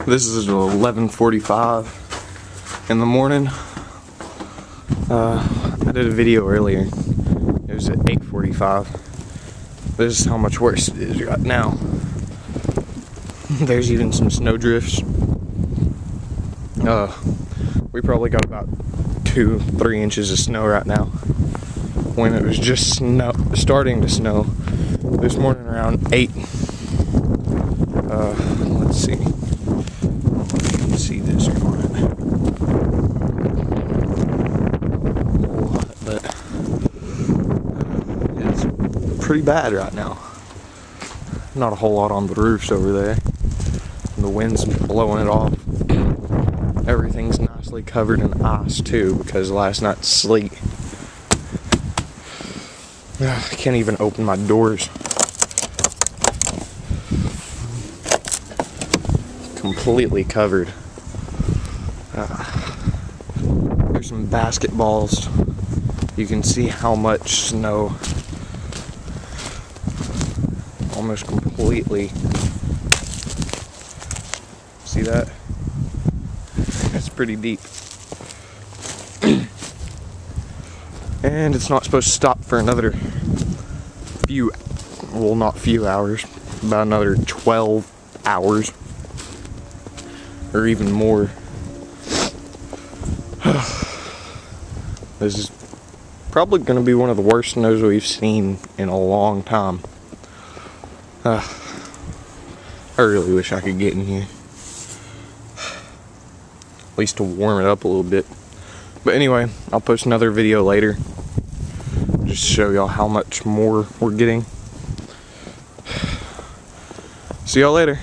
This is 11:45 in the morning. I did a video earlier. It was at 8:45. This is how much worse it is right now. There's even some snow drifts. We probably got about 2-3 inches of snow right now. When it was just starting to snow this morning around 8. Let's see. You can see this or not. But it's pretty bad right now. Not a whole lot on the roofs over there. And the wind's blowing it off. Everything's nicely covered in ice too because of last night's sleet. I can't even open my doors. Completely covered. There's some basketballs. You can see how much snow almost completely. See that? It's pretty deep. And it's not supposed to stop for another not few hours, about another 12 hours. Or even more. This is probably going to be one of the worst snows we've seen in a long time. I really wish I could get in here. At least to warm it up a little bit. But anyway, I'll post another video later. Just to show y'all how much more we're getting. See y'all later.